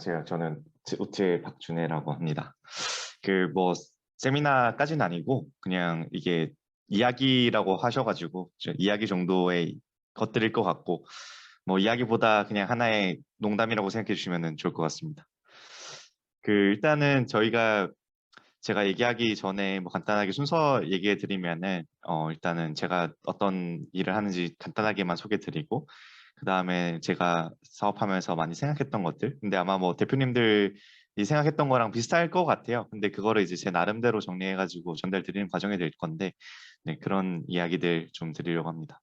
안녕하세요. 저는 우체 박준혜라고 합니다. 뭐 세미나까지는 아니고 그냥 이게 이야기라고 하셔가지고 이야기 정도의 것들일 것 같고 뭐 이야기보다 그냥 하나의 농담이라고 생각해 주시면 좋을 것 같습니다. 일단은 제가 얘기하기 전에 뭐 간단하게 순서 얘기해 드리면은 일단은 제가 어떤 일을 하는지 간단하게만 소개 드리고 그 다음에 제가 사업하면서 많이 생각했던 것들. 근데 아마 뭐 대표님들이 생각했던 거랑 비슷할 것 같아요. 근데 그거를 이제 제 나름대로 정리해가지고 전달 드리는 과정이 될 건데, 네, 그런 이야기들 좀 드리려고 합니다.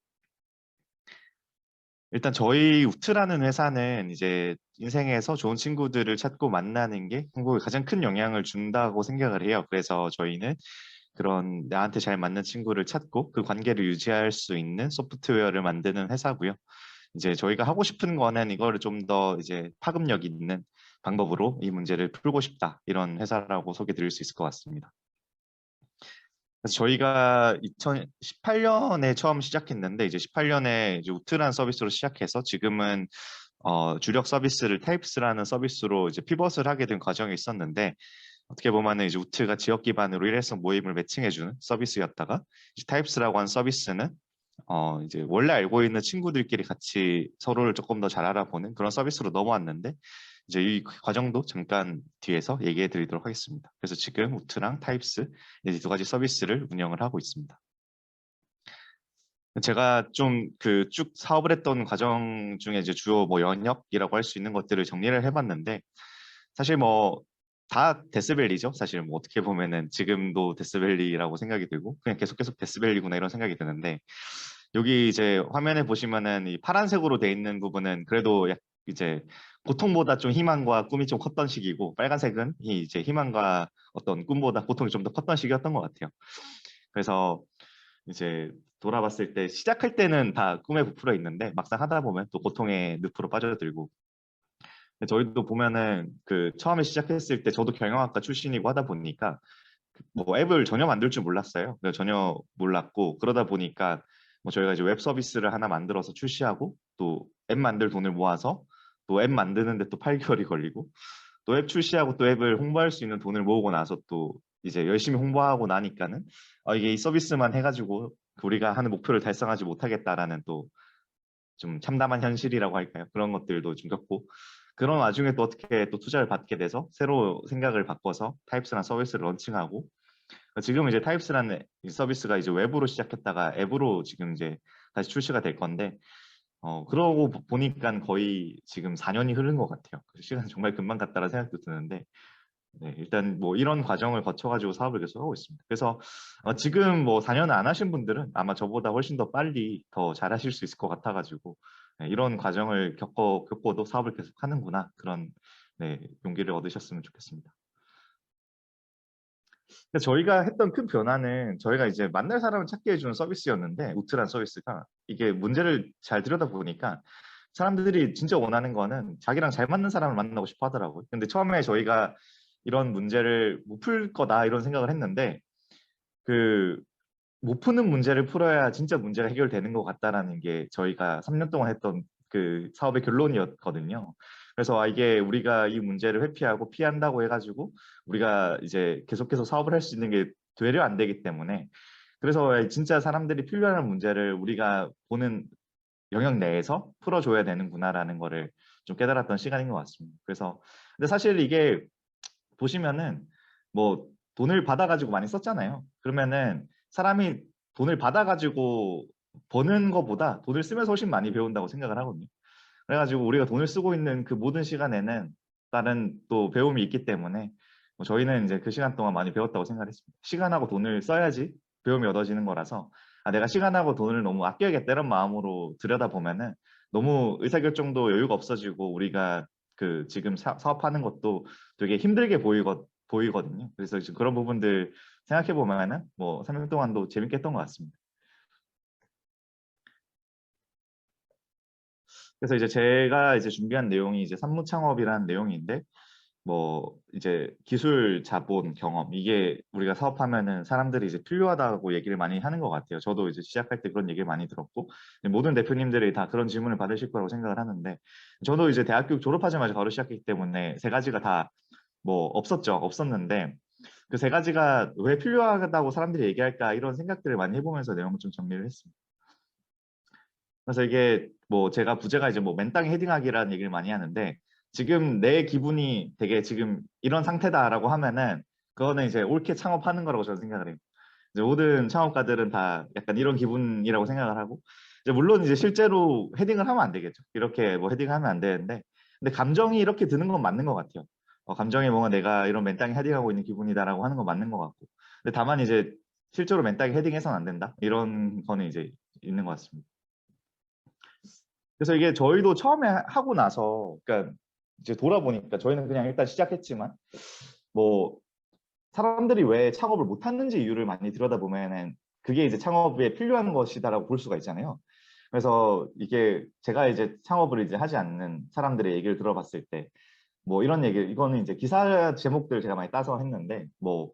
일단 저희 우트라는 회사는 이제 인생에서 좋은 친구들을 찾고 만나는 게 행복에 가장 큰 영향을 준다고 생각을 해요. 그래서 저희는 그런 나한테 잘 맞는 친구를 찾고 그 관계를 유지할 수 있는 소프트웨어를 만드는 회사고요. 이제 저희가 하고 싶은 거는 이거를 좀 더 이제 파급력 있는 방법으로 이 문제를 풀고 싶다. 이런 회사라고 소개 드릴 수 있을 것 같습니다. 그래서 저희가 2018년에 처음 시작했는데 이제 18년에 이제 우트란 서비스로 시작해서 지금은 주력 서비스를 타입스라는 서비스로 이제 피벗을 하게 된 과정이 있었는데 어떻게 보면은 이제 우트가 지역 기반으로 일회성 모임을 매칭해주는 서비스였다가 이제 타입스라고 한 서비스는 이제 원래 알고 있는 친구들끼리 같이 서로를 조금 더 잘 알아보는 그런 서비스로 넘어왔는데 이제 이 과정도 잠깐 뒤에서 얘기해 드리도록 하겠습니다. 그래서 지금 우트랑 타입스 이 두 가지 서비스를 운영을 하고 있습니다. 제가 좀 쭉 사업을 했던 과정 중에 이제 주요 뭐 영역이라고 할 수 있는 것들을 정리를 해봤는데 사실 뭐 다 데스밸리죠. 사실 뭐 어떻게 보면은 지금도 데스밸리라고 생각이 들고 그냥 계속 데스밸리구나 이런 생각이 드는데 여기 이제 화면에 보시면은 이 파란색으로 돼 있는 부분은 그래도 이제 고통보다 좀 희망과 꿈이 좀 컸던 시기고 빨간색은 이 이제 희망과 어떤 꿈보다 고통이 좀 더 컸던 시기였던 것 같아요. 그래서 이제 돌아봤을 때 시작할 때는 다 꿈에 부풀어 있는데 막상 하다 보면 또 고통의 늪으로 빠져들고 저희도 보면은 처음에 시작했을 때 저도 경영학과 출신이고 하다 보니까 뭐 앱을 전혀 만들 줄 몰랐어요. 전혀 몰랐고 그러다 보니까 뭐 저희가 이제 웹 서비스를 하나 만들어서 출시하고 또 앱 만들 돈을 모아서 또 앱 만드는데 또 8개월이 걸리고 또 앱 출시하고 또 앱을 홍보할 수 있는 돈을 모으고 나서 또 이제 열심히 홍보하고 나니까는 이게 이 서비스만 해가지고 우리가 하는 목표를 달성하지 못하겠다라는 또 좀 참담한 현실이라고 할까요? 그런 것들도 좀 겪고 그런 와중에 또 어떻게 또 투자를 받게 돼서 새로 생각을 바꿔서 타입스라는 서비스를 런칭하고 지금 이제 타입스라는 이 서비스가 이제 웹으로 시작했다가 앱으로 지금 이제 다시 출시가 될 건데 그러고 보니까 거의 지금 4년이 흐른 것 같아요. 시간 정말 금방 갔다라는 생각도 드는데 네, 일단 뭐 이런 과정을 거쳐가지고 사업을 계속 하고 있습니다. 그래서 지금 뭐 4년을 안 하신 분들은 아마 저보다 훨씬 더 빨리 더 잘하실 수 있을 것 같아가지고 네, 이런 과정을 겪고도 사업을 계속 하는구나 그런 네, 용기를 얻으셨으면 좋겠습니다. 저희가 했던 큰 변화는 저희가 이제 만날 사람을 찾게 해주는 서비스였는데 우트란 서비스가 이게 문제를 잘 들여다보니까 사람들이 진짜 원하는 거는 자기랑 잘 맞는 사람을 만나고 싶어 하더라고요. 근데 처음에 저희가 이런 문제를 못 풀 거다 이런 생각을 했는데 그 못 푸는 문제를 풀어야 진짜 문제가 해결되는 것 같다라는 게 저희가 3년 동안 했던 그 사업의 결론이었거든요. 그래서 이게 우리가 이 문제를 회피하고 피한다고 해가지고 우리가 이제 계속해서 사업을 할 수 있는 게 되려 안 되기 때문에 그래서 진짜 사람들이 필요한 문제를 우리가 보는 영역 내에서 풀어줘야 되는구나라는 거를 좀 깨달았던 시간인 것 같습니다. 그래서 근데 사실 이게 보시면은 뭐 돈을 받아가지고 많이 썼잖아요. 그러면은 사람이 돈을 받아가지고 버는 거보다 돈을 쓰면서 훨씬 많이 배운다고 생각을 하거든요. 그래가지고 우리가 돈을 쓰고 있는 그 모든 시간에는 다른 또 배움이 있기 때문에 뭐 저희는 이제 그 시간 동안 많이 배웠다고 생각했습니다. 시간하고 돈을 써야지 배움이 얻어지는 거라서 내가 시간하고 돈을 너무 아껴야겠다 이런 마음으로 들여다보면은 너무 의사결정도 여유가 없어지고 우리가 지금 사업하는 것도 되게 힘들게 보이거든요. 그래서 지금 그런 부분들 생각해 보면은 뭐 3년 동안도 재밌게 했던 것 같습니다. 그래서 이제 제가 이제 준비한 내용이 이제 산무 창업이라는 내용인데 뭐 이제 기술, 자본, 경험 이게 우리가 사업하면은 사람들이 이제 필요하다고 얘기를 많이 하는 것 같아요. 저도 이제 시작할 때 그런 얘기를 많이 들었고 모든 대표님들이 다 그런 질문을 받으실 거라고 생각을 하는데 저도 이제 대학교 졸업하자마자 바로 시작했기 때문에 세 가지가 다 뭐 없었는데 그 세 가지가 왜 필요하다고 사람들이 얘기할까 이런 생각들을 많이 해보면서 내용을 좀 정리를 했습니다. 그래서 이게 뭐 제가 부제가 이제 뭐 맨땅에 헤딩하기라는 얘기를 많이 하는데 지금 내 기분이 되게 지금 이런 상태다라고 하면은 그거는 이제 옳게 창업하는 거라고 저는 생각을 해요. 이제 모든 창업가들은 다 약간 이런 기분이라고 생각을 하고 이제 물론 이제 실제로 헤딩을 하면 안 되겠죠. 이렇게 뭐 헤딩하면 안 되는데 근데 감정이 이렇게 드는 건 맞는 것 같아요. 감정이 뭔가 내가 이런 맨땅에 헤딩하고 있는 기분이다라고 하는 건 맞는 것 같고 근데 다만 이제 실제로 맨땅에 헤딩해서는 안 된다 이런 거는 이제 있는 것 같습니다. 그래서 이게 저희도 처음에 하고 나서 그러니까 이제 돌아보니까 저희는 그냥 일단 시작했지만 뭐 사람들이 왜 창업을 못 하는지 이유를 많이 들여다보면은 그게 이제 창업에 필요한 것이다라고 볼 수가 있잖아요. 그래서 이게 제가 이제 창업을 이제 하지 않는 사람들의 얘기를 들어봤을 때 뭐 이런 얘기 이거는 이제 기사 제목들 제가 많이 따서 했는데 뭐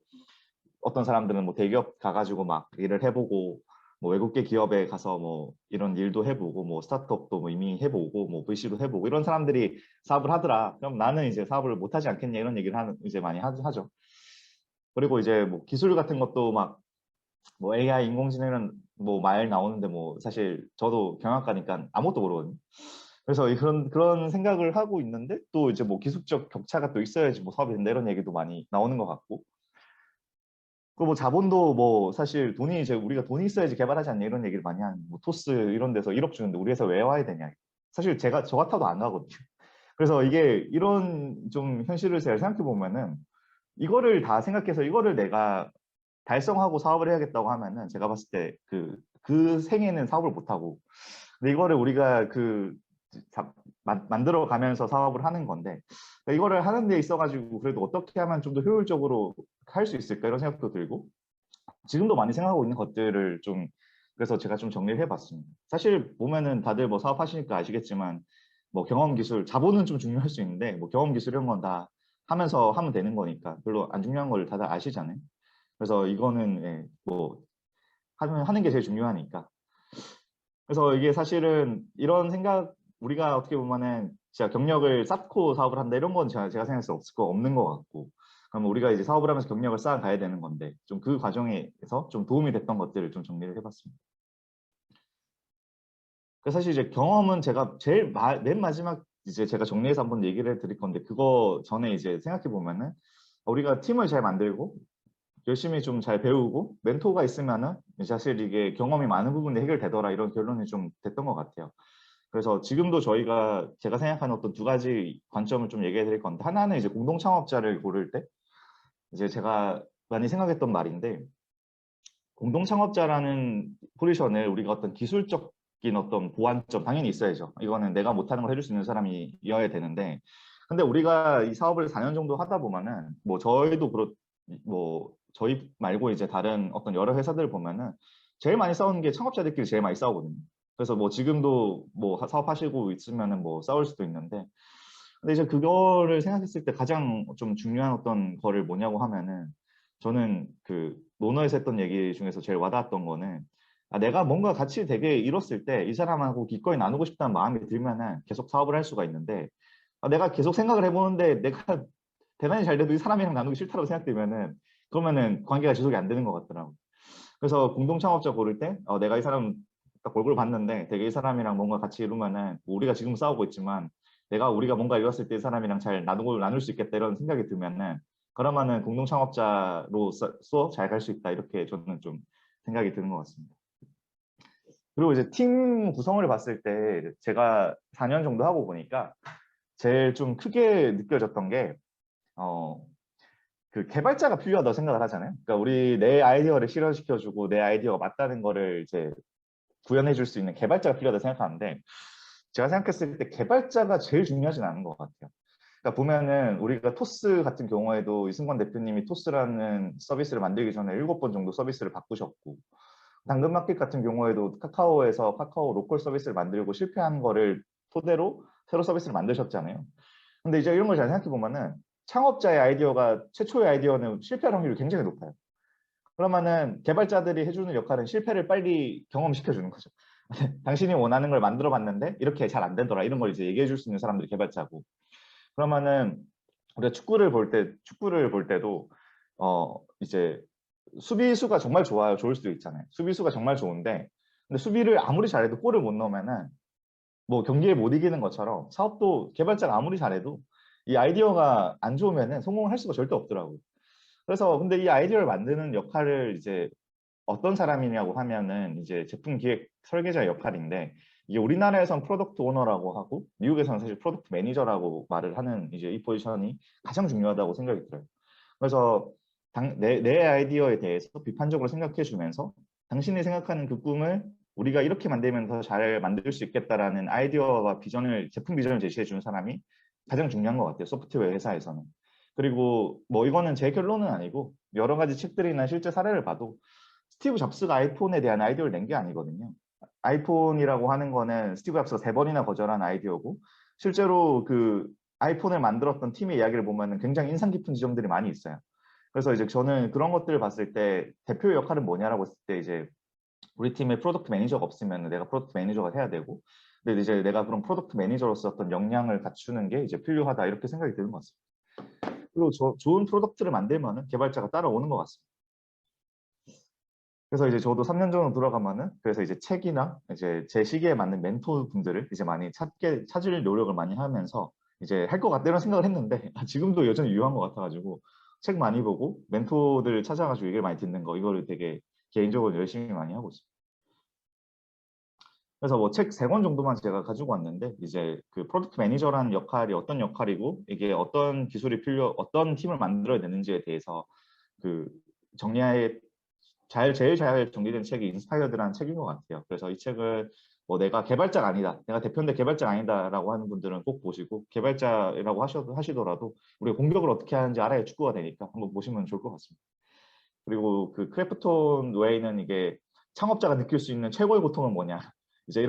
어떤 사람들은 뭐 대기업 가가지고 막 일을 해보고 뭐 외국계 기업에 가서 뭐 이런 일도 해보고 뭐 스타트업도 뭐 이미 해보고 뭐 VC도 해보고 이런 사람들이 사업을 하더라. 그럼 나는 이제 사업을 못하지 않겠냐 이런 얘기를 이제 많이 하죠. 그리고 이제 뭐 기술 같은 것도 막 뭐 AI 인공지능은 뭐 말 나오는데 뭐 사실 저도 경영학과니까 아무것도 모르거든요. 그래서 그런 생각을 하고 있는데 또 이제 뭐 기술적 격차가 또 있어야지 뭐 사업이 된다 이런 얘기도 많이 나오는 것 같고 그 뭐 자본도 뭐 사실 돈이 이제 우리가 돈이 있어야지 개발하지 않냐 이런 얘기를 많이 하는 뭐 토스 이런 데서 1억 주는데 우리 회사 왜 와야 되냐 사실 제가 저 같아도 안 가거든요. 그래서 이게 이런 좀 현실을 잘 생각해 보면은 이거를 다 생각해서 이거를 내가 달성하고 사업을 해야겠다고 하면은 제가 봤을 때 그 생에는 사업을 못 하고 근데 이거를 우리가 만들어 가면서 사업을 하는 건데 그러니까 이거를 하는 데 있어 가지고 그래도 어떻게 하면 좀 더 효율적으로 할 수 있을까 이런 생각도 들고 지금도 많이 생각하고 있는 것들을 좀 그래서 제가 좀 정리를 해봤습니다. 사실 보면은 다들 뭐 사업하시니까 아시겠지만 뭐 경험 기술 자본은 좀 중요할 수 있는데 뭐 경험 기술 이런 건 다 하면서 하면 되는 거니까 별로 안 중요한 걸 다들 아시잖아요. 그래서 이거는 예, 뭐 하는 게 제일 중요하니까. 그래서 이게 사실은 이런 생각 우리가 어떻게 보면은 진짜 경력을 쌓고 사업을 한다 이런 건 제가 생각해서 없는 것 같고 그럼 우리가 이제 사업을 하면서 경력을 쌓아 가야 되는 건데 좀 그 과정에서 좀 도움이 됐던 것들을 좀 정리를 해봤습니다. 그래서 사실 이제 경험은 제가 제일 맨 마지막 이제 제가 정리해서 한번 얘기를 드릴 건데 그거 전에 이제 생각해 보면은 우리가 팀을 잘 만들고 열심히 좀 잘 배우고 멘토가 있으면은 사실 이게 경험이 많은 부분이 해결되더라 이런 결론이 좀 됐던 것 같아요. 그래서 지금도 제가 생각하는 어떤 두 가지 관점을 좀 얘기해 드릴 건데 하나는 이제 공동 창업자를 고를 때 이제 제가 많이 생각했던 말인데 공동 창업자라는 포지션을 우리가 어떤 기술적인 어떤 보완점 당연히 있어야죠. 이거는 내가 못하는 걸 해줄 수 있는 사람이어야 되는데 근데 우리가 이 사업을 4년 정도 하다 보면은 뭐 저희도 뭐 저희 말고 이제 다른 어떤 여러 회사들 보면은 제일 많이 싸우는 게 창업자들끼리 제일 많이 싸우거든요. 그래서 뭐 지금도 뭐 사업하시고 있으면은 뭐 싸울 수도 있는데 근데 이제 그거를 생각했을 때 가장 좀 중요한 어떤 거를 뭐냐고 하면은 저는 그 논어에서 했던 얘기 중에서 제일 와닿았던 거는 내가 뭔가 가치 되게 잃었을 때 이 사람하고 기꺼이 나누고 싶다는 마음이 들면은 계속 사업을 할 수가 있는데 내가 계속 생각을 해보는데 내가 대단히 잘 돼도 이 사람이랑 나누기 싫다고 생각되면은 그러면은 관계가 지속이 안 되는 것 같더라고. 그래서 공동 창업자 고를 때 내가 이 사람 딱 얼굴 봤는데 되게 이 사람이랑 뭔가 같이 이루면은 뭐 우리가 지금 싸우고 있지만 우리가 뭔가 이뤘을 때 이 사람이랑 잘 나눌 수 있겠다 이런 생각이 들면은 그러면은 공동 창업자로서 잘 갈 수 있다 이렇게 저는 좀 생각이 드는 것 같습니다. 그리고 이제 팀 구성을 봤을 때 제가 4년 정도 하고 보니까 제일 좀 크게 느껴졌던 게 그 개발자가 필요하다고 생각을 하잖아요. 그러니까 우리 내 아이디어를 실현시켜주고 내 아이디어가 맞다는 거를 이제 구현해 줄 수 있는 개발자가 필요하다고 생각하는데 제가 생각했을 때 개발자가 제일 중요하진 않은 것 같아요. 그러니까 보면은 우리가 토스 같은 경우에도 이승권 대표님이 토스라는 서비스를 만들기 전에 7번 정도 서비스를 바꾸셨고 당근마켓 같은 경우에도 카카오에서 카카오 로컬 서비스를 만들고 실패한 거를 토대로 새로 서비스를 만드셨잖아요. 근데 이제 이런 걸 잘 생각해 보면은 창업자의 아이디어가 최초의 아이디어는 실패할 확률이 굉장히 높아요. 그러면은 개발자들이 해주는 역할은 실패를 빨리 경험시켜 주는 거죠. 당신이 원하는 걸 만들어 봤는데 이렇게 잘 안 되더라, 이런 걸 이제 얘기해 줄 수 있는 사람들이 개발자고. 그러면은 우리가 축구를 볼 때도 이제 수비수가 정말 좋아요. 좋을 수도 있잖아요. 수비수가 정말 좋은데, 근데 수비를 아무리 잘해도 골을 못 넣으면은 뭐 경기에 못 이기는 것처럼, 사업도 개발자가 아무리 잘해도 이 아이디어가 안 좋으면은 성공할 수가 절대 없더라고요. 그래서 근데 이 아이디어를 만드는 역할을 이제 어떤 사람이냐고 하면은 이제 제품 기획 설계자 역할인데, 이게 우리나라에선 프로덕트 오너라고 하고 미국에서는 사실 프로덕트 매니저라고 말을 하는 이제 이 포지션이 가장 중요하다고 생각이 들어요. 그래서 내 아이디어에 대해서 비판적으로 생각해 주면서 당신이 생각하는 그 꿈을 우리가 이렇게 만들면 더 잘 만들 수 있겠다라는 아이디어와 비전을, 제품 비전을 제시해 주는 사람이 가장 중요한 것 같아요, 소프트웨어 회사에서는. 그리고 뭐 이거는 제 결론은 아니고 여러 가지 책들이나 실제 사례를 봐도 스티브 잡스가 아이폰에 대한 아이디어를 낸 게 아니거든요. 아이폰이라고 하는 거는 스티브 잡스가 3번이나 거절한 아이디어고, 실제로 그 아이폰을 만들었던 팀의 이야기를 보면 굉장히 인상 깊은 지점들이 많이 있어요. 그래서 이제 저는 그런 것들을 봤을 때 대표의 역할은 뭐냐라고 했을 때, 이제 우리 팀에 프로덕트 매니저가 없으면 내가 프로덕트 매니저가 해야 되고, 근데 이제 내가 그런 프로덕트 매니저로서 어떤 역량을 갖추는 게 이제 필요하다, 이렇게 생각이 드는 것 같습니다. 그리고 좋은 프로덕트를 만들면은 개발자가 따라오는 것 같습니다. 그래서 이제 저도 3년 전으로 돌아가면은, 그래서 이제 책이나 이제 제 시기에 맞는 멘토 분들을 이제 많이 찾을 노력을 많이 하면서 이제 할 것 같다는 생각을 했는데, 지금도 여전히 유효한 것 같아가지고 책 많이 보고 멘토들 찾아가지고 얘기를 많이 듣는 거, 이거를 되게 개인적으로 열심히 많이 하고 있어요. 그래서 뭐 책 3권 정도만 제가 가지고 왔는데, 이제 그 프로덕트 매니저라는 역할이 어떤 역할이고 이게 어떤 기술이 어떤 팀을 만들어야 되는지에 대해서 그 정리해 제일 잘 정리된 책이 인스파이어드라는 책인 것 같아요. 그래서 이 책을 뭐 내가 개발자가 아니다, 내가 대표인데 개발자가 아니다라고 하는 분들은 꼭 보시고, 개발자라고 하시더라도 우리가 공격을 어떻게 하는지 알아야 축구가 되니까 한번 보시면 좋을 것 같습니다. 그리고 그 크래프톤 외에는 이게 창업자가 느낄 수 있는 최고의 고통은 뭐냐, 이제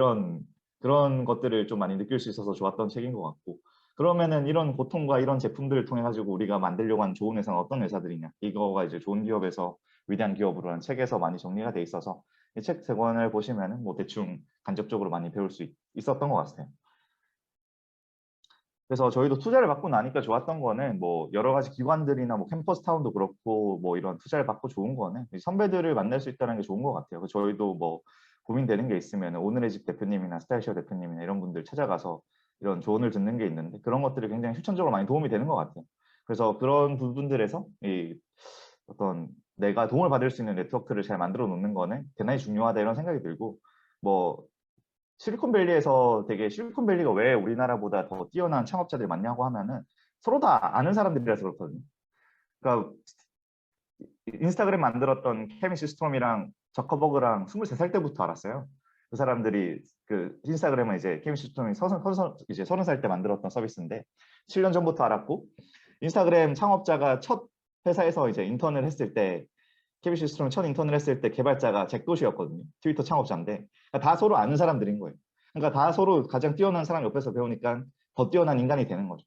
그런 것들을 좀 많이 느낄 수 있어서 좋았던 책인 것 같고, 그러면은 이런 고통과 이런 제품들을 통해 가지고 우리가 만들려고 하는 좋은 회사는 어떤 회사들이냐, 이거가 이제 좋은 기업에서 위대한 기업으로라는 책에서 많이 정리가 돼 있어서, 이 책 3권을 보시면은 뭐 대충 간접적으로 많이 배울 수 있었던 것 같아요. 그래서 저희도 투자를 받고 나니까 좋았던 거는, 뭐 여러 가지 기관들이나 뭐 캠퍼스 타운도 그렇고 뭐 이런 투자를 받고 좋은 거는 선배들을 만날 수 있다는 게 좋은 것 같아요. 그래서 저희도 뭐 고민되는 게 있으면 오늘의 집 대표님이나 스타일시어 대표님이나 이런 분들 찾아가서 이런 조언을 듣는 게 있는데, 그런 것들이 굉장히 실천적으로 많이 도움이 되는 것 같아요. 그래서 그런 부분들에서 이 어떤 내가 도움을 받을 수 있는 네트워크를 잘 만들어 놓는 거는 대단히 중요하다, 이런 생각이 들고, 뭐 실리콘밸리에서 되게, 실리콘밸리가 왜 우리나라보다 더 뛰어난 창업자들이 많냐고 하면은 서로 다 아는 사람들이라서 그렇거든요. 그러니까 인스타그램 만들었던 케빈 시스톰이랑 저커버그랑 23살 때부터 알았어요. 그 사람들이, 그 인스타그램은 이제 케빈 시스톰이 이제 30살 때 만들었던 서비스인데 7년 전부터 알았고, 인스타그램 창업자가 첫 회사에서 이제 인턴을 했을 때, 케빈 시스톰 첫 인턴을 했을 때 개발자가 잭 도시였거든요. 트위터 창업자인데, 그러니까 다 서로 아는 사람들인 거예요. 그러니까 다 서로 가장 뛰어난 사람 옆에서 배우니까 더 뛰어난 인간이 되는 거죠.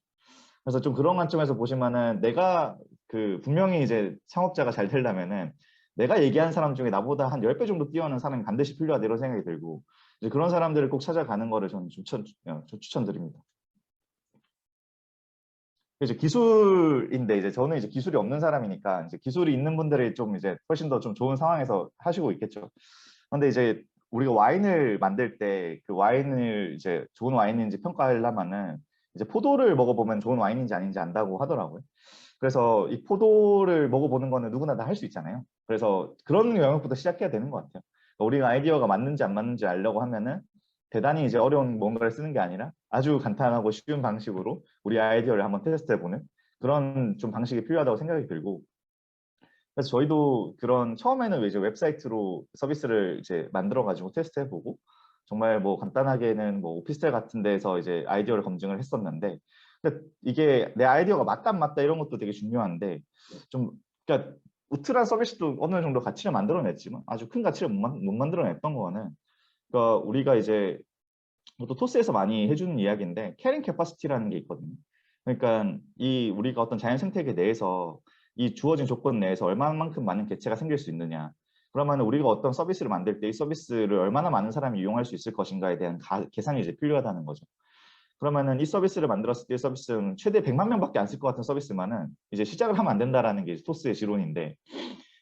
그래서 좀 그런 관점에서 보시면은, 내가 그 분명히 이제 창업자가 잘 되려면은 내가 얘기한 사람 중에 나보다 한 10배 정도 뛰어난 사람이 반드시 필요하다, 이런 생각이 들고, 이제 그런 사람들을 꼭 찾아가는 거를 저는 추천드립니다. 이제 기술인데, 이제 저는 이제 기술이 없는 사람이니까 이제 기술이 있는 분들이 좀 이제 훨씬 더 좀 좋은 상황에서 하시고 있겠죠. 근데 이제 우리가 와인을 만들 때 그 와인을 이제 좋은 와인인지 평가하려면은 이제 포도를 먹어보면 좋은 와인인지 아닌지 안다고 하더라고요. 그래서 이 포도를 먹어보는 거는 누구나 다 할 수 있잖아요. 그래서 그런 영역부터 시작해야 되는 것 같아요. 그러니까 우리가 아이디어가 맞는지 안 맞는지 알려고 하면은 대단히 이제 어려운 뭔가를 쓰는 게 아니라 아주 간단하고 쉬운 방식으로 우리 아이디어를 한번 테스트해보는 그런 좀 방식이 필요하다고 생각이 들고, 그래서 저희도 그런 처음에는 이제 웹사이트로 서비스를 이제 만들어 가지고 테스트해보고, 정말 뭐 간단하게는 뭐 오피스텔 같은 데서 이제 아이디어를 검증을 했었는데, 근데 이게 내 아이디어가 맞다 안 맞다 이런 것도 되게 중요한데, 좀 그러니까 우트란 서비스도 어느 정도 가치를 만들어냈지만 아주 큰 가치를 못 만들어냈던 거는, 그러니까 우리가 이제 또 토스에서 많이 해주는 이야기인데 캐링 캐파시티라는 게 있거든요. 그러니까 이 우리가 어떤 자연 생태계 내에서 이 주어진 조건 내에서 얼마만큼 많은 개체가 생길 수 있느냐. 그러면 우리가 어떤 서비스를 만들 때 이 서비스를 얼마나 많은 사람이 이용할 수 있을 것인가에 대한 계산이 이제 필요하다는 거죠. 그러면은 이 서비스를 만들었을 때 이 서비스는 최대 100만 명밖에 안 쓸 것 같은 서비스만은 이제 시작을 하면 안 된다라는 게 이제 토스의 지론인데,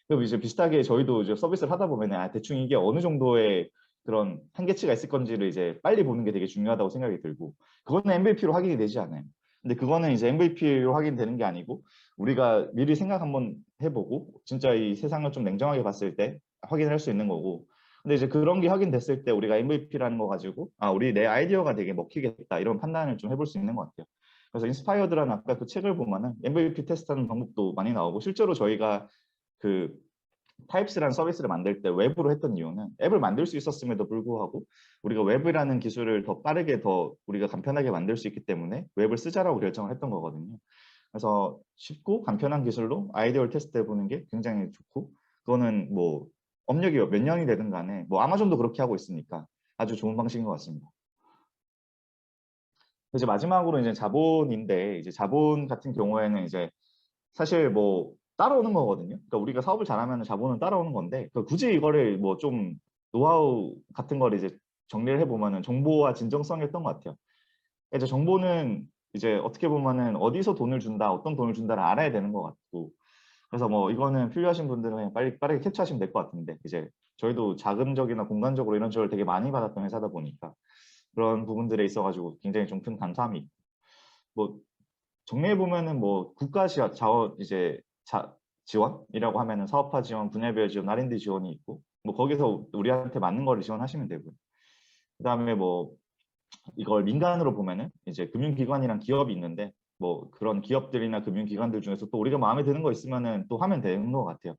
그럼 이제 비슷하게 저희도 이제 서비스를 하다 보면은 대충 이게 어느 정도의 그런 한계치가 있을 건지를 이제 빨리 보는 게 되게 중요하다고 생각이 들고, 그거는 MVP로 확인이 되지 않아요. 근데 그거는 이제 MVP로 확인되는 게 아니고 우리가 미리 생각 한번 해보고 진짜 이 세상을 좀 냉정하게 봤을 때 확인할 수 있는 거고, 근데 이제 그런 게 확인됐을 때 우리가 MVP라는 거 가지고 우리 내 아이디어가 되게 먹히겠다 이런 판단을 좀 해볼 수 있는 것 같아요. 그래서 인스파이어드라는 아까 그 책을 보면은 MVP 테스트하는 방법도 많이 나오고, 실제로 저희가 그 타입스라는 서비스를 만들 때 웹으로 했던 이유는 앱을 만들 수 있었음에도 불구하고 우리가 웹이라는 기술을 더 빠르게 더 우리가 간편하게 만들 수 있기 때문에 웹을 쓰자라고 결정을 했던 거거든요. 그래서 쉽고 간편한 기술로 아이디어를 테스트해 보는 게 굉장히 좋고, 그거는 뭐 업력이 몇 년이 되든 간에 뭐 아마존도 그렇게 하고 있으니까 아주 좋은 방식인 것 같습니다. 이제 마지막으로 이제 자본인데, 이제 자본 같은 경우에는 이제 사실 뭐 따라오는 거거든요. 그러니까 우리가 사업을 잘하면 자본은 따라오는 건데, 굳이 이거를 뭐 좀 노하우 같은 걸 이제 정리를 해보면은 정보와 진정성이었던 것 같아요. 이제 정보는 이제 어떻게 보면은 어디서 돈을 준다, 어떤 돈을 준다를 알아야 되는 것 같고, 그래서 뭐 이거는 필요하신 분들은 그냥 빨리 빠르게 캐치하시면 될 것 같은데, 이제 저희도 자금적이나 공간적으로 이런 지원을 되게 많이 받았던 회사다 보니까 그런 부분들에 있어가지고 굉장히 좀 큰 감사함이 있고, 뭐 정리해 보면은 뭐 국가 자원 이제 지원이라고 하면은 사업화 지원, 분야별 지원, R&D 지원이 있고, 뭐 거기서 우리한테 맞는 거를 지원하시면 되고요. 그다음에 뭐 이걸 민간으로 보면은 이제 금융기관이랑 기업이 있는데, 뭐 그런 기업들이나 금융기관들 중에서 또 우리가 마음에 드는 거 있으면은 또 하면 되는 것 같아요.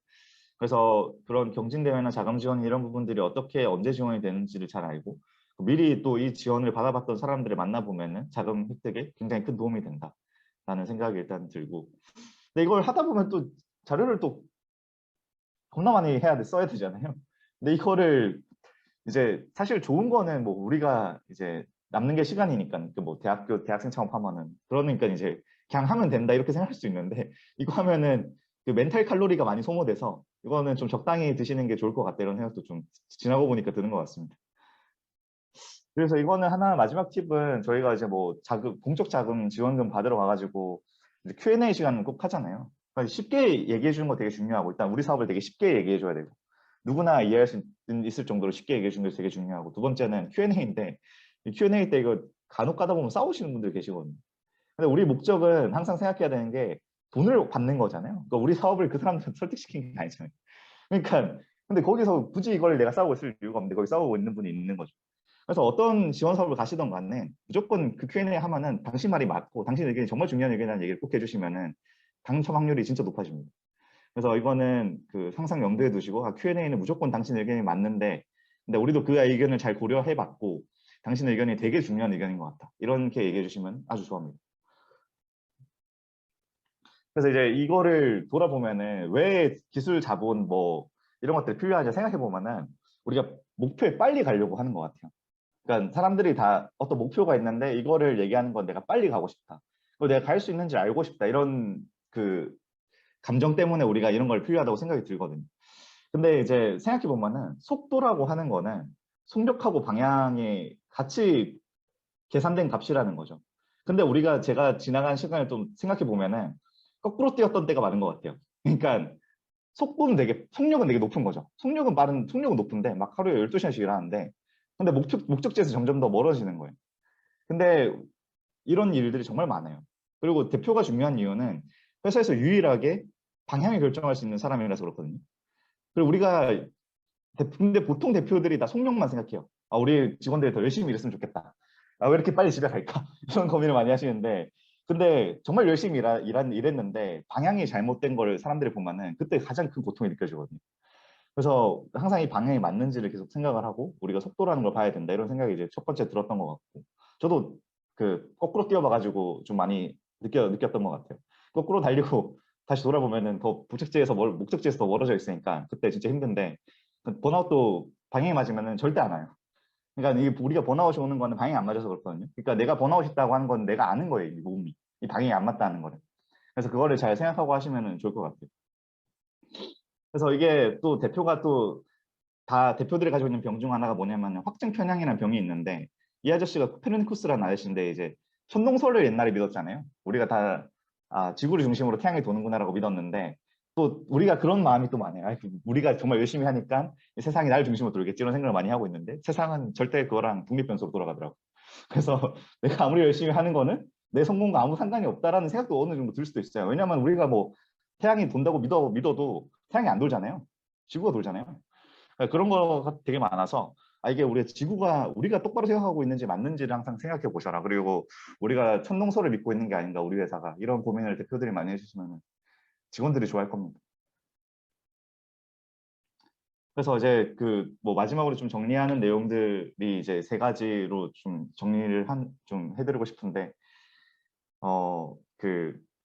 그래서 그런 경진대회나 자금 지원 이런 부분들이 어떻게 언제 지원이 되는지를 잘 알고 미리 또 이 지원을 받아봤던 사람들을 만나보면은 자금 획득에 굉장히 큰 도움이 된다라는 생각이 일단 들고, 근데 이걸 하다 보면 또 자료를 또 겁나 많이 써야 되잖아요. 근데 이거를 이제 사실 좋은 거는 뭐 우리가 이제 남는 게 시간이니까, 그뭐 대학생 창업하면은 그러니까 이제 그냥 하면 된다 이렇게 생각할 수 있는데, 이거 하면은 그 멘탈 칼로리가 많이 소모돼서 이거는 좀 적당히 드시는 게 좋을 것 같다 이런 생각도 좀 지나고 보니까 드는 것 같습니다. 그래서 이거는 하나 마지막 팁은, 저희가 이제 뭐 공적 자금 지원금 받으러 가가지고 이제 Q&A 시간은 꼭 하잖아요. 그러니까 쉽게 얘기해 주는 거 되게 중요하고, 일단 우리 사업을 되게 쉽게 얘기해 줘야 되고 누구나 이해할 수 있을 정도로 쉽게 얘기해 주는 게 되게 중요하고, 두 번째는 Q&A인데 이 Q&A 때 이거 간혹 가다 보면 싸우시는 분들 계시거든요. 근데 우리 목적은 항상 생각해야 되는 게 돈을 받는 거잖아요. 그러니까 우리 사업을 그 사람들한테 설득시키는 게 아니잖아요. 그러니까 근데 거기서 굳이 이걸 내가 싸우고 있을 이유가 없는데 거기 싸우고 있는 분이 있는 거죠. 그래서 어떤 지원 사업을 가시던 간에 무조건 그 Q&A 하면은 당신 말이 맞고 당신 의견이 정말 중요한 의견이라는 얘기를 꼭 해주시면은 당첨 확률이 진짜 높아집니다. 그래서 이거는 그 항상 염두에 두시고, Q&A는 무조건 당신 의견이 맞는데 근데 우리도 그 의견을 잘 고려해 봤고 당신 의견이 되게 중요한 의견인 것 같다, 이렇게 얘기해 주시면 아주 좋아합니다. 그래서 이제 이거를 돌아보면은 왜 기술 자본 뭐 이런 것들이 필요하냐 생각해 보면은 우리가 목표에 빨리 가려고 하는 것 같아요. 그러니까 사람들이 다 어떤 목표가 있는데 이거를 얘기하는 건 내가 빨리 가고 싶다, 그리고 내가 갈 수 있는지 알고 싶다, 이런 그 감정 때문에 우리가 이런 걸 필요하다고 생각이 들거든요. 근데 이제 생각해 보면은 속도라고 하는 거는 속력하고 방향이 같이 계산된 값이라는 거죠. 근데 제가 지나간 시간을 좀 생각해 보면은 거꾸로 뛰었던 때가 많은 것 같아요. 그러니까 속력은 되게 높은 거죠. 속력은 높은데 막 하루에 12시간씩 일하는데 근데 목적지에서 점점 더 멀어지는 거예요. 근데 이런 일들이 정말 많아요. 그리고 대표가 중요한 이유는 회사에서 유일하게 방향을 결정할 수 있는 사람이라서 그렇거든요. 그리고 근데 보통 대표들이 다 속력만 생각해요. 우리 직원들이 더 열심히 일했으면 좋겠다. 왜 이렇게 빨리 집에 갈까? 이런 고민을 많이 하시는데, 근데 정말 열심히 일했는데 방향이 잘못된 걸 사람들이 보면은 그때 가장 큰 고통이 느껴지거든요. 그래서 항상 이 방향이 맞는지를 계속 생각을 하고 우리가 속도라는 걸 봐야 된다, 이런 생각이 이제 첫 번째 들었던 것 같고, 저도 그 거꾸로 뛰어봐가지고 좀 많이 느꼈던 것 같아요. 거꾸로 달리고 다시 돌아보면은 더 목적지에서 더 멀어져 있으니까 그때 진짜 힘든데, 번아웃도 방향이 맞으면은 절대 안 와요. 그러니까 우리가 번아웃이 오는 거는 방향이 안 맞아서 그렇거든요. 그러니까 내가 번아웃 있다고 하는 건 내가 아는 거예요, 이 몸이. 이 방향이 안 맞다는 거를. 그래서 그거를 잘 생각하고 하시면 좋을 것 같아요. 그래서 이게 또 대표가 또 다 대표들이 가지고 있는 병 중 하나가 뭐냐면 확증 편향이라는 병이 있는데, 이 아저씨가 코페르니쿠스라는 아저씨인데 이제 천동설을 옛날에 믿었잖아요. 우리가 다 지구를 중심으로 태양이 도는구나라고 믿었는데, 또 우리가 그런 마음이 또 많아요. 우리가 정말 열심히 하니까 세상이 나를 중심으로 돌겠지 이런 생각을 많이 하고 있는데, 세상은 절대 그거랑 독립변수로 돌아가더라고. 그래서 내가 아무리 열심히 하는 거는 내 성공과 아무 상관이 없다라는 생각도 어느 정도 들 수도 있어요. 왜냐하면 우리가 뭐 태양이 돈다고 믿어도 태양이 안 돌잖아요. 지구가 돌잖아요. 그런 거가 되게 많아서 이게 우리가 똑바로 생각하고 있는지 맞는지를 항상 생각해 보셔라. 그리고 우리가 천동설을 믿고 있는 게 아닌가, 우리 회사가. 이런 고민을 대표들이 많이 해주시면 직원들이 좋아할 겁니다. 그래서 이제 그 뭐 마지막으로 좀 정리하는 내용들이 이제 세 가지로 좀 정리를 좀 해드리고 싶은데,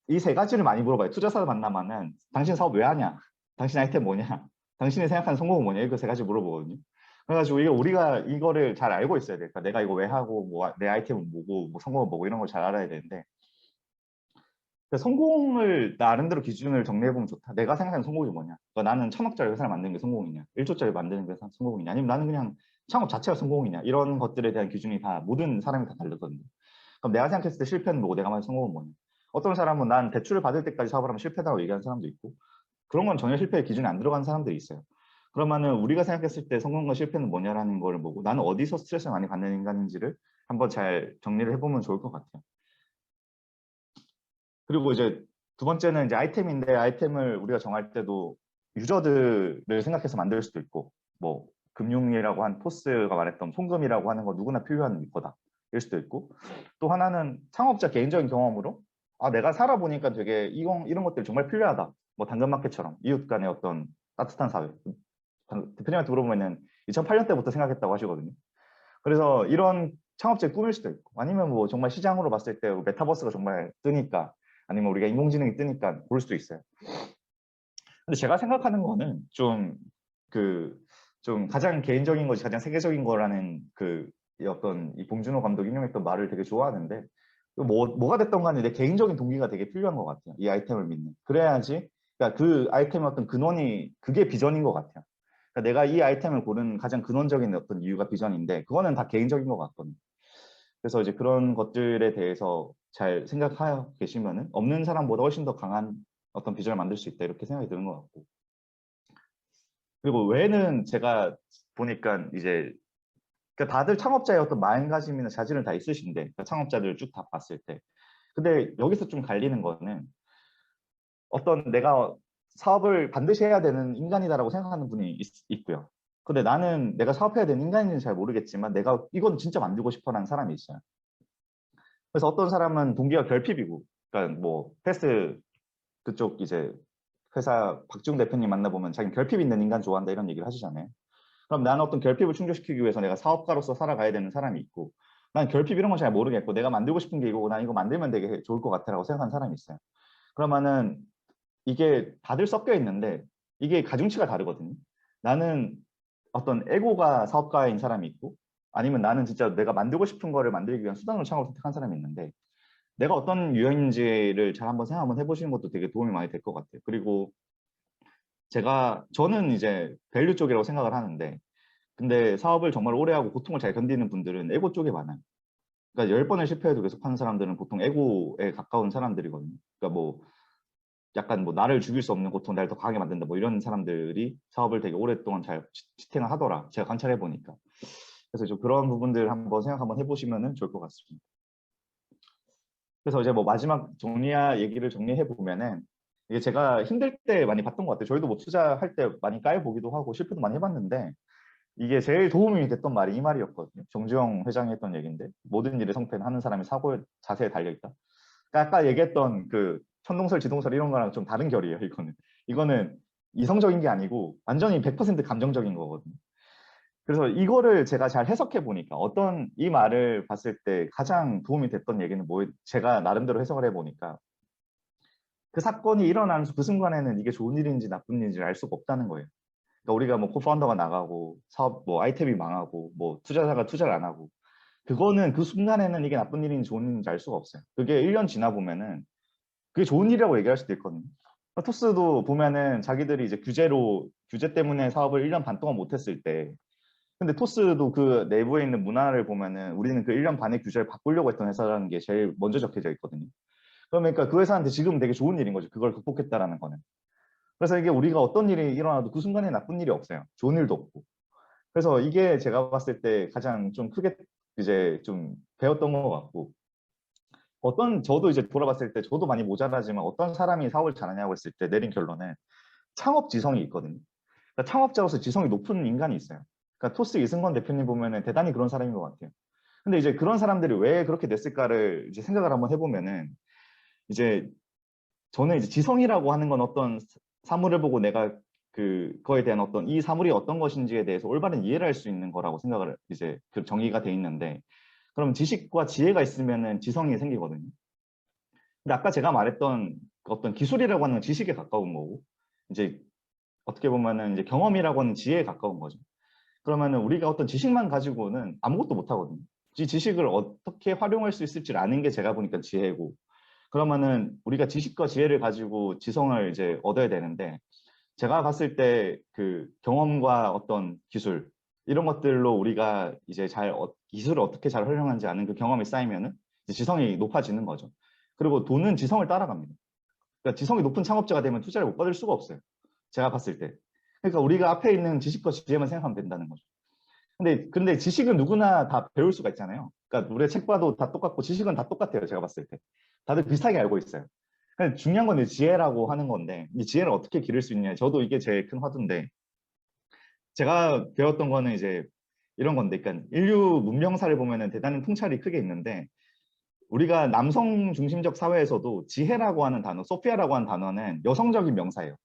이 세 가지를 많이 물어봐요. 투자사 만나면은 당신 사업 왜 하냐? 당신 아이템 뭐냐? 당신이 생각하는 성공은 뭐냐? 이거 세 가지 물어보거든요. 그래가지고 이게 우리가 이거를 잘 알고 있어야 돼. 그러니까 내가 이거 왜 하고, 뭐 내 아이템은 뭐고, 뭐 성공은 뭐고, 이런 걸 잘 알아야 되는데, 성공을 나름대로 기준을 정리해보면 좋다. 내가 생각하는 성공이 뭐냐? 그러니까 나는 1,000억짜리 회사를 만드는 게 성공이냐? 1조짜리 만드는 게 성공이냐? 아니면 나는 그냥 창업 자체가 성공이냐? 이런 것들에 대한 기준이 다 모든 사람이 다 다르거든요. 그럼 내가 생각했을 때 실패는 뭐고, 내가 말한 성공은 뭐냐? 어떤 사람은 난 대출을 받을 때까지 사업을 하면 실패다고 얘기하는 사람도 있고, 그런 건 전혀 실패의 기준에 안 들어가는 사람들이 있어요. 그러면은 우리가 생각했을 때 성공과 실패는 뭐냐라는 걸 보고, 나는 어디서 스트레스를 많이 받는 인간인지를 한번 잘 정리를 해보면 좋을 것 같아요. 그리고 이제 두 번째는 이제 아이템인데, 아이템을 우리가 정할 때도 유저들을 생각해서 만들 수도 있고, 뭐 금융이라고 한 포스가 말했던 송금이라고 하는 거 누구나 필요한 거다 일 수도 있고, 또 하나는 창업자 개인적인 경험으로 내가 살아보니까 되게 이런 것들이 정말 필요하다, 뭐 당근마켓처럼 이웃 간의 어떤 따뜻한 사회. 대표님한테 물어보면은 2008년 때부터 생각했다고 하시거든요. 그래서 이런 창업자의 꿈일 수도 있고, 아니면 뭐 정말 시장으로 봤을 때 메타버스가 정말 뜨니까, 아니면 우리가 인공지능이 뜨니까 볼 수도 있어요. 근데 제가 생각하는 거는 좀 가장 개인적인 것이 가장 세계적인 거라는 이 어떤 이 봉준호 감독이 인용했던 말을 되게 좋아하는데, 뭐가 됐던 간에 내 개인적인 동기가 되게 필요한 것 같아요. 이 아이템을 믿는. 그래야지, 그러니까 그 아이템의 어떤 근원이 그게 비전인 것 같아요. 그러니까 내가 이 아이템을 고른 가장 근원적인 어떤 이유가 비전인데, 그거는 다 개인적인 것 같거든요. 그래서 이제 그런 것들에 대해서 잘 생각하여 계시면은 없는 사람보다 훨씬 더 강한 어떤 비전을 만들 수 있다, 이렇게 생각이 드는 것 같고. 그리고 외에는 제가 보니까 이제 그러니까 다들 창업자의 어떤 마음가짐이나 자질은 다 있으신데, 그러니까 창업자들을 쭉 다 봤을 때, 근데 여기서 좀 갈리는 거는, 어떤 내가 사업을 반드시 해야 되는 인간이다라고 생각하는 분이 있고요. 근데 나는 내가 사업해야 되는 인간인지는 잘 모르겠지만 내가 이건 진짜 만들고 싶어라는 사람이 있어요. 그래서 어떤 사람은 동기가 결핍이고, 그러니까 뭐 패스 그쪽 이제 회사 박지웅 대표님 만나보면 자기 결핍 있는 인간 좋아한다 이런 얘기를 하시잖아요. 그럼 나는 어떤 결핍을 충족시키기 위해서 내가 사업가로서 살아가야 되는 사람이 있고, 난 결핍 이런 건 잘 모르겠고 내가 만들고 싶은 게 이거고 난 이거 만들면 되게 좋을 것 같아라고 생각하는 사람이 있어요. 그러면은 이게 다들 섞여 있는데 이게 가중치가 다르거든요. 나는 어떤 에고가 사업가인 사람이 있고, 아니면 나는 진짜 내가 만들고 싶은 거를 만들기 위한 수단으로 창업을 선택한 사람이 있는데, 내가 어떤 유형인지를 잘 한번 생각 한번 해보시는 것도 되게 도움이 많이 될 것 같아요. 그리고 저는 이제 밸류 쪽이라고 생각을 하는데, 근데 사업을 정말 오래 하고 고통을 잘 견디는 분들은 에고 쪽에 많아요. 그러니까 10번을 실패해도 계속 하는 사람들은 보통 에고에 가까운 사람들이거든요. 그러니까 뭐 약간 뭐 나를 죽일 수 없는 고통, 나를 더 강하게 만든다, 뭐 이런 사람들이 사업을 되게 오랫동안 잘 지탱을 하더라, 제가 관찰해 보니까. 그래서 좀 그런 부분들 한번 생각 한번 해보시면 좋을 것 같습니다. 그래서 이제 뭐 마지막 얘기를 정리해 보면은, 이게 제가 힘들 때 많이 봤던 것 같아요. 저희도 뭐 투자할 때 많이 까여보기도 하고 실패도 많이 해봤는데, 이게 제일 도움이 됐던 말이 이 말이었거든요. 정주영 회장이 했던 얘기인데, 모든 일의 성패는 하는 사람의 사고의 자세에 달려있다. 그러니까 아까 얘기했던 그 천동설, 지동설 이런 거랑 좀 다른 결이에요. 이거는 이성적인 게 아니고 완전히 100% 감정적인 거거든요. 그래서 이거를 제가 잘 해석해 보니까, 이 말을 봤을 때 가장 도움이 됐던 얘기는 제가 나름대로 해석을 해 보니까, 그 사건이 일어난 그 순간에는 이게 좋은 일인지 나쁜 일인지 알 수가 없다는 거예요. 그러니까 우리가 뭐 코파운더가 나가고 사업 뭐 아이템이 망하고 뭐 투자자가 투자를 안 하고, 그거는 그 순간에는 이게 나쁜 일인지 좋은 일인지 알 수가 없어요. 그게 1년 지나 보면은 그게 좋은 일이라고 얘기할 수도 있거든요. 토스도 보면은 자기들이 이제 규제 때문에 사업을 1년 반 동안 못했을 때, 근데 토스도 그 내부에 있는 문화를 보면은 우리는 그 1년 반의 규제를 바꾸려고 했던 회사라는 게 제일 먼저 적혀져 있거든요. 그러니까 그 회사한테 지금 되게 좋은 일인 거죠. 그걸 극복했다라는 거는. 그래서 이게 우리가 어떤 일이 일어나도 그 순간에 나쁜 일이 없어요. 좋은 일도 없고. 그래서 이게 제가 봤을 때 가장 좀 크게 이제 좀 배웠던 것 같고, 저도 이제 돌아봤을 때 저도 많이 모자라지만 어떤 사람이 사업을 잘하냐고 했을 때 내린 결론은 창업 지성이 있거든요. 그러니까 창업자로서 지성이 높은 인간이 있어요. 그러니까 토스 이승건 대표님 보면은 대단히 그런 사람인 것 같아요. 근데 이제 그런 사람들이 왜 그렇게 됐을까를 이제 생각을 한번 해보면은, 이제 저는 이제 지성이라고 하는 건 어떤 사물을 보고 내가 그거에 대한 어떤 이 사물이 어떤 것인지에 대해서 올바른 이해를 할 수 있는 거라고 생각을 이제 그 정의가 돼 있는데, 그럼 지식과 지혜가 있으면은 지성이 생기거든요. 근데 아까 제가 말했던 그 어떤 기술이라고 하는 건 지식에 가까운 거고, 이제 어떻게 보면은 이제 경험이라고 하는 지혜에 가까운 거죠. 그러면은 우리가 어떤 지식만 가지고는 아무것도 못 하거든요. 이 지식을 어떻게 활용할 수 있을지를 아는 게 제가 보니까 지혜고, 그러면은 우리가 지식과 지혜를 가지고 지성을 이제 얻어야 되는데, 제가 봤을 때 그 경험과 어떤 기술 이런 것들로 우리가 이제 기술을 어떻게 잘 활용하는지 아는 그 경험이 쌓이면은 이제 지성이 높아지는 거죠. 그리고 돈은 지성을 따라갑니다. 그러니까 지성이 높은 창업자가 되면 투자를 못 받을 수가 없어요. 제가 봤을 때. 그러니까 우리가 앞에 있는 지식과 지혜만 생각하면 된다는 거죠. 근데 지식은 누구나 다 배울 수가 있잖아요. 그러니까 우리가 책 봐도 다 똑같고 지식은 다 똑같아요. 제가 봤을 때. 다들 비슷하게 알고 있어요. 근데 중요한 건 지혜라고 하는 건데, 이 지혜를 어떻게 기를 수 있냐. 저도 이게 제일 큰 화두인데, 제가 배웠던 거는 이제 이런 건데, 그러니까 인류 문명사를 보면은 대단히 통찰이 크게 있는데, 우리가 남성 중심적 사회에서도 지혜라고 하는 단어, 소피아라고 하는 단어는 여성적인 명사예요.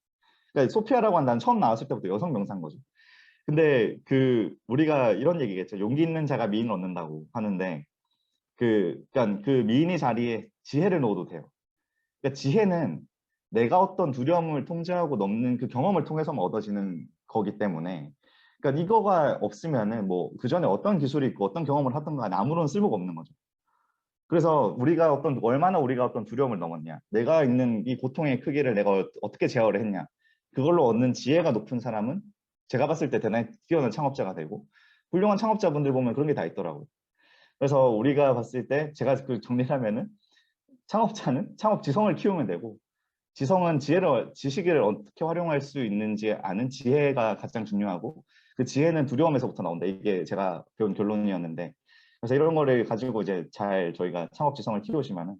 그러니까 소피아라고 하는 단어 처음 나왔을 때부터 여성 명사인 거죠. 근데 우리가 이런 얘기겠죠. 용기 있는 자가 미인을 얻는다고 하는데, 그러니까 그 미인의 자리에 지혜를 넣어도 돼요. 그러니까 지혜는 내가 어떤 두려움을 통제하고 넘는 그 경험을 통해서만 얻어지는 거기 때문에, 그러니까 이거가 없으면은 뭐 그 전에 어떤 기술이 있고 어떤 경험을 하든 간에 아무런 쓸모가 없는 거죠. 그래서 얼마나 우리가 어떤 두려움을 넘었냐, 내가 있는 이 고통의 크기를 내가 어떻게 제어를 했냐, 그걸로 얻는 지혜가 높은 사람은 제가 봤을 때 대단히 뛰어난 창업자가 되고, 훌륭한 창업자분들 보면 그런 게 다 있더라고요. 그래서 우리가 봤을 때 제가 그 정리를 하면은, 창업자는 창업 지성을 키우면 되고, 지성은 지식을 어떻게 활용할 수 있는지 아는 지혜가 가장 중요하고, 그 지혜는 두려움에서부터 나온다. 이게 제가 배운 결론이었는데, 그래서 이런 거를 가지고 이제 잘 저희가 창업 지성을 키우시면은,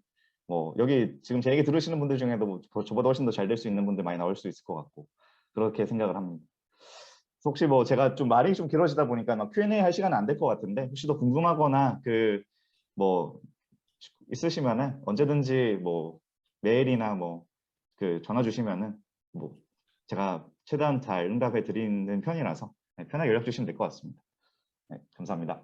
뭐 여기 지금 제 얘기 들으시는 분들 중에도 뭐 저보다 훨씬 더 잘 될 수 있는 분들 많이 나올 수 있을 것 같고, 그렇게 생각을 합니다. 혹시 뭐 제가 좀 말이 좀 길어지다 보니까 막 Q&A 할 시간은 안 될 것 같은데, 혹시 더 궁금하거나 뭐 있으시면은 언제든지 뭐 메일이나 뭐 전화 주시면은 뭐 제가 최대한 잘 응답해 드리는 편이라서, 네, 편하게 연락 주시면 될 것 같습니다. 네, 감사합니다.